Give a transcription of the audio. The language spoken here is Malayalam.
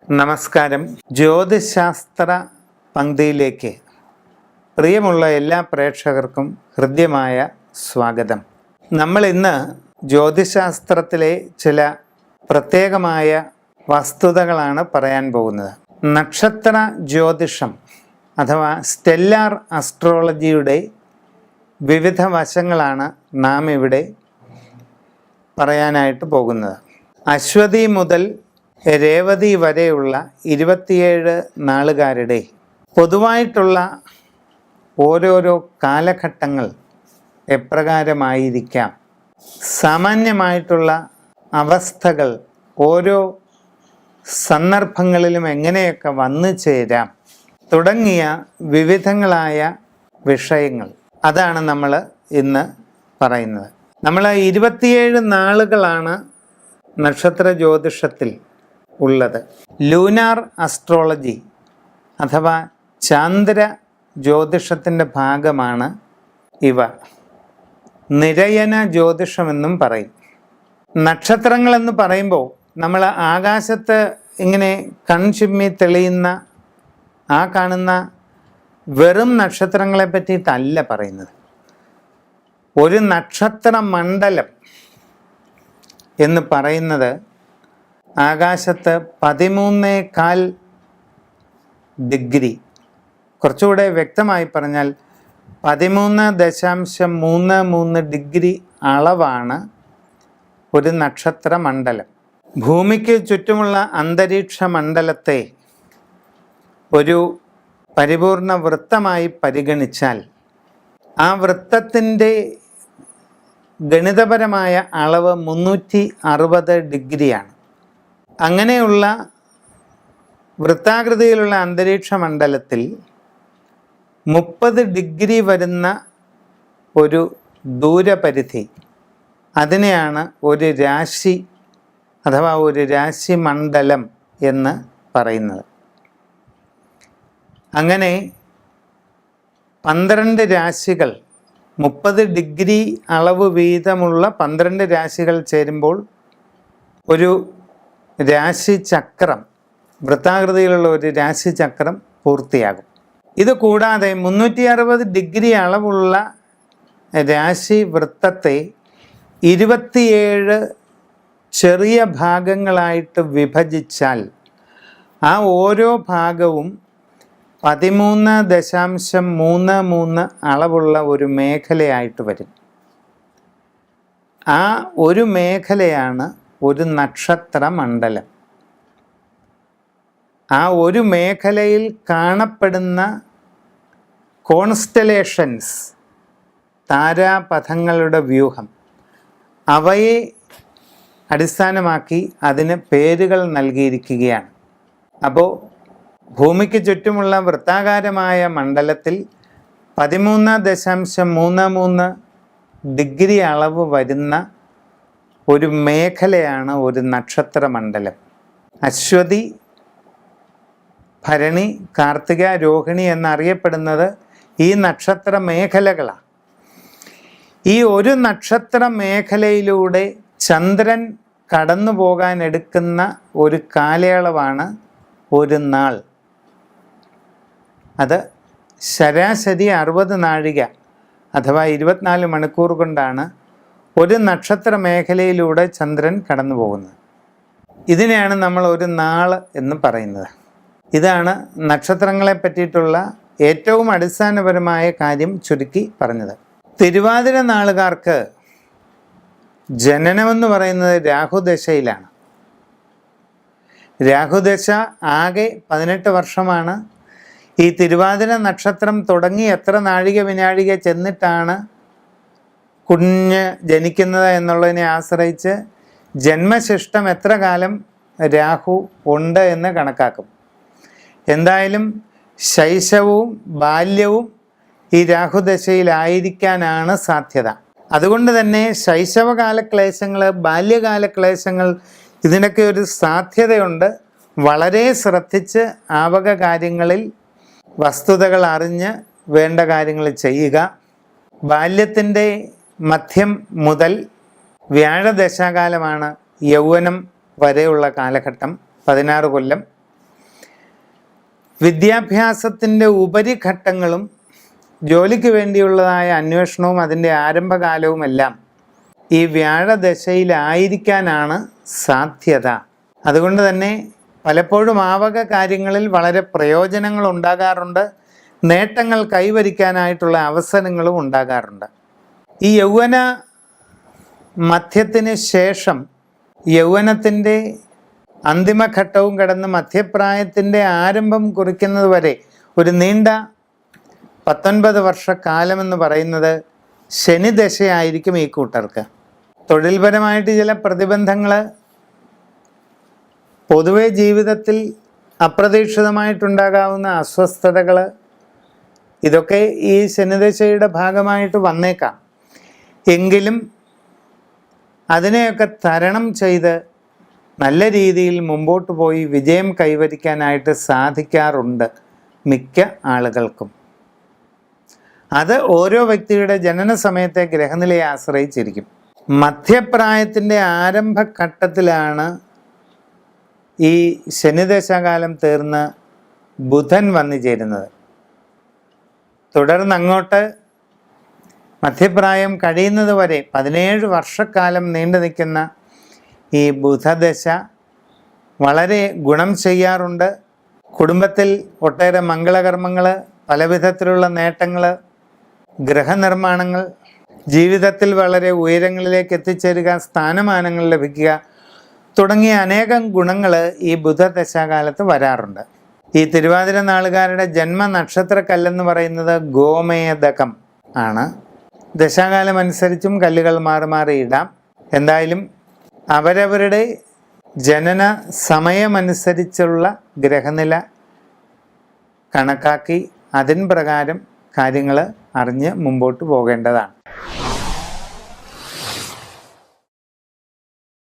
നമസ്കാരം. ജ്യോതിശാസ്ത്ര പങ്ക്തിയിലേക്ക് പ്രിയമുള്ള എല്ലാ പ്രേക്ഷകർക്കും ഹൃദ്യമായ സ്വാഗതം. നമ്മൾ ഇന്ന് ജ്യോതിശാസ്ത്രത്തിലെ ചില പ്രത്യേകമായ വസ്തുതകളാണ് പറയാൻ പോകുന്നത്. നക്ഷത്ര ജ്യോതിഷം അഥവാ സ്റ്റെല്ലാർ അസ്ട്രോളജിയുടെ വിവിധ വശങ്ങളാണ് നാം ഇവിടെ പറയാനായിട്ട് പോകുന്നത്. അശ്വതി മുതൽ രേവതി വരെയുള്ള 27 നാളുകാരുടെ പൊതുവായിട്ടുള്ള ഓരോരോ കാലഘട്ടങ്ങൾ എപ്രകാരമായിരിക്കാം, സാമാന്യമായിട്ടുള്ള അവസ്ഥകൾ ഓരോ സന്ദർഭങ്ങളിലും എങ്ങനെയൊക്കെ വന്നു ചേരാം തുടങ്ങിയ വിവിധങ്ങളായ വിഷയങ്ങൾ, അതാണ് നമ്മൾ ഇന്ന് പറയുന്നത്. നമ്മൾ 27 നാളുകളാണ് നക്ഷത്ര ജ്യോതിഷത്തിൽ ഉള്ളത്. ലൂനാർ അസ്ട്രോളജി അഥവാ ചാന്ദ്ര ജ്യോതിഷത്തിൻ്റെ ഭാഗമാണ് ഇവ. നിരയന ജ്യോതിഷമെന്നും പറയും. നക്ഷത്രങ്ങളെന്ന് പറയുമ്പോൾ നമ്മൾ ആകാശത്ത് ഇങ്ങനെ കൺചിമ്മി തെളിയുന്ന ആ കാണുന്ന വെറും നക്ഷത്രങ്ങളെ പറ്റിയിട്ടല്ല പറയുന്നത്. ഒരു നക്ഷത്ര മണ്ഡലം എന്ന് പറയുന്നത് ആകാശത്ത് 13.25 ഡിഗ്രി, കുറച്ചുകൂടെ വ്യക്തമായി പറഞ്ഞാൽ 13.33 ഡിഗ്രി അളവാണ് ഒരു നക്ഷത്ര മണ്ഡലം. ഭൂമിക്ക് ചുറ്റുമുള്ള അന്തരീക്ഷ മണ്ഡലത്തെ ഒരു പരിപൂർണ വൃത്തമായി പരിഗണിച്ചാൽ ആ വൃത്തത്തിൻ്റെ ഗണിതപരമായ അളവ് 360 ഡിഗ്രിയാണ്. അങ്ങനെയുള്ള വൃത്താകൃതിയിലുള്ള അന്തരീക്ഷ മണ്ഡലത്തിൽ 30 ഡിഗ്രി വരുന്ന ഒരു ദൂരപരിധി, അതിനെയാണ് ഒരു രാശി അഥവാ ഒരു രാശി മണ്ഡലം എന്ന് പറയുന്നത്. അങ്ങനെ 12 രാശികൾ, 30 ഡിഗ്രി അളവ് വീതമുള്ള 12 രാശികൾ ചേരുമ്പോൾ ഒരു രാശിചക്രം, വൃത്താകൃതിയിലുള്ള ഒരു രാശിചക്രം പൂർത്തിയാകും. ഇത് കൂടാതെ 360 ഡിഗ്രി അളവുള്ള രാശി വൃത്തത്തെ 27 ചെറിയ ഭാഗങ്ങളായിട്ട് വിഭജിച്ചാൽ ആ ഓരോ ഭാഗവും 13.33 അളവുള്ള ഒരു മേഖലയായിട്ട് വരും. ആ ഒരു മേഖലയാണ് ഒരു നക്ഷത്ര മണ്ഡലം. ആ ഒരു മേഖലയിൽ കാണപ്പെടുന്ന കോൺസ്റ്റലേഷൻസ്, താരാപഥങ്ങളുടെ വ്യൂഹം, അവയെ അടിസ്ഥാനമാക്കി അതിന് പേരുകൾ നൽകിയിരിക്കുകയാണ്. അപ്പോൾ ഭൂമിക്ക് ചുറ്റുമുള്ള വൃത്താകാരമായ മണ്ഡലത്തിൽ 13.33 ഡിഗ്രി അളവ് വരുന്ന ഒരു മേഖലയാണ് ഒരു നക്ഷത്ര മണ്ഡലം. അശ്വതി, ഭരണി, കാർത്തിക, രോഹിണി എന്നറിയപ്പെടുന്നത് ഈ നക്ഷത്ര മേഖലകളാണ്. ഈ ഒരു നക്ഷത്ര മേഖലയിലൂടെ ചന്ദ്രൻ കടന്നു പോകാൻ എടുക്കുന്ന ഒരു കാലയളവാണ് ഒരു നാൾ. അത് ശരാശരി 60 നാഴിക അഥവാ 24 മണിക്കൂർ കൊണ്ടാണ് ഒരു നക്ഷത്ര മേഖലയിലൂടെ ചന്ദ്രൻ കടന്നു പോകുന്നത്. ഇതിനെയാണ് നമ്മൾ ഒരു നാൾ എന്ന് പറയുന്നത്. ഇതാണ് നക്ഷത്രങ്ങളെ പറ്റിയിട്ടുള്ള ഏറ്റവും അടിസ്ഥാനപരമായ കാര്യം ചുരുക്കി പറഞ്ഞത്. തിരുവാതിര നാളുകാർക്ക് ജനനമെന്ന് പറയുന്നത് രാഹുദശയിലാണ്. രാഹുദശ ആകെ 18 വർഷമാണ്. ഈ തിരുവാതിര നക്ഷത്രം തുടങ്ങി എത്ര നാഴിക വിനാഴിക ചെന്നിട്ടാണ് കുഞ്ഞ് ജനിക്കുന്നത് എന്നുള്ളതിനെ ആശ്രയിച്ച് ജന്മശിഷ്ടം എത്ര കാലം രാഹു ഉണ്ട് എന്ന് കണക്കാക്കും. എന്തായാലും ശൈശവവും ബാല്യവും ഈ രാഹുദശയിലായിരിക്കാനാണ് സാധ്യത. അതുകൊണ്ട് തന്നെ ശൈശവകാല ക്ലേശങ്ങൾ, ബാല്യകാല ക്ലേശങ്ങൾ, ഇതിനൊക്കെ ഒരു സാധ്യതയുണ്ട്. വളരെ ശ്രദ്ധിച്ച് ആവക കാര്യങ്ങളിൽ വസ്തുതകൾ അറിഞ്ഞ് വേണ്ട കാര്യങ്ങൾ ചെയ്യുക. ബാല്യത്തിൻ്റെ മധ്യം മുതൽ വ്യാഴദശാകാലമാണ് യൗവനം വരെയുള്ള കാലഘട്ടം, 16 കൊല്ലം. വിദ്യാഭ്യാസത്തിൻ്റെ ഉപരിഘട്ടങ്ങളും ജോലിക്ക് വേണ്ടിയുള്ളതായ അന്വേഷണവും അതിൻ്റെ ആരംഭകാലവുമെല്ലാം ഈ വ്യാഴദശയിലായിരിക്കാനാണ് സാധ്യത. അതുകൊണ്ട് തന്നെ പലപ്പോഴും ആവക കാര്യങ്ങളിൽ വളരെ പ്രയോജനങ്ങൾ ഉണ്ടാകാറുണ്ട്, നേട്ടങ്ങൾ കൈവരിക്കാനായിട്ടുള്ള അവസരങ്ങളും ഉണ്ടാകാറുണ്ട്. ഈ യൗവന മധ്യത്തിന് ശേഷം യൗവനത്തിൻ്റെ അന്തിമഘട്ടവും കടന്ന് മധ്യപ്രായത്തിൻ്റെ ആരംഭം കുറിക്കുന്നത് വരെ ഒരു നീണ്ട 19 വർഷക്കാലമെന്ന് പറയുന്നത് ശനിദശയായിരിക്കും ഈ കൂട്ടർക്ക്. തൊഴിൽപരമായിട്ട് ചില പ്രതിബന്ധങ്ങൾ, പൊതുവെ ജീവിതത്തിൽ അപ്രതീക്ഷിതമായിട്ടുണ്ടാകാവുന്ന അസ്വസ്ഥതകൾ, ഇതൊക്കെ ഈ ശനിദശയുടെ ഭാഗമായിട്ട് വന്നേക്കാം. എങ്കിലും അതിനെയൊക്കെ തരണം ചെയ്ത് നല്ല രീതിയിൽ മുമ്പോട്ട് പോയി വിജയം കൈവരിക്കാനായിട്ട് സാധിക്കാറുണ്ട് മിക്ക ആളുകൾക്കും. അത് ഓരോ വ്യക്തിയുടെ ജനന സമയത്തെ ഗ്രഹനിലയെ ആശ്രയിച്ചിരിക്കും. മധ്യപ്രായത്തിൻ്റെ ആരംഭഘട്ടത്തിലാണ് ഈ ശനിദശാകാലം തീർന്ന് ബുധൻ വന്നു ചേരുന്നത്. തുടർന്ന് അങ്ങോട്ട് മധ്യപ്രായം കഴിയുന്നത് വരെ 17 വർഷക്കാലം നീണ്ടു നിൽക്കുന്ന ഈ ബുധദശ വളരെ ഗുണം ചെയ്യാറുണ്ട്. കുടുംബത്തിൽ ഒട്ടേറെ മംഗളകർമ്മങ്ങൾ, പലവിധത്തിലുള്ള നേട്ടങ്ങൾ, ഗൃഹനിർമ്മാണങ്ങൾ, ജീവിതത്തിൽ വളരെ ഉയരങ്ങളിലേക്ക് എത്തിച്ചേരുക, സ്ഥാനമാനങ്ങൾ ലഭിക്കുക തുടങ്ങിയ അനേകം ഗുണങ്ങൾ ഈ ബുധദശാകാലത്ത് വരാറുണ്ട്. ഈ തിരുവാതിര നാളുകാരുടെ ജന്മനക്ഷത്രക്കല്ലെന്ന് പറയുന്നത് ഗോമേദകം ആണ്. ദശാകാലം അനുസരിച്ചും കല്ലുകൾ മാറി മാറി ഇടാം. എന്തായാലും അവരവരുടെ ജനന സമയമനുസരിച്ചുള്ള ഗ്രഹനില കണക്കാക്കി അതിൻ പ്രകാരം കാര്യങ്ങൾ അറിഞ്ഞ് മുമ്പോട്ട് പോകേണ്ടതാണ്.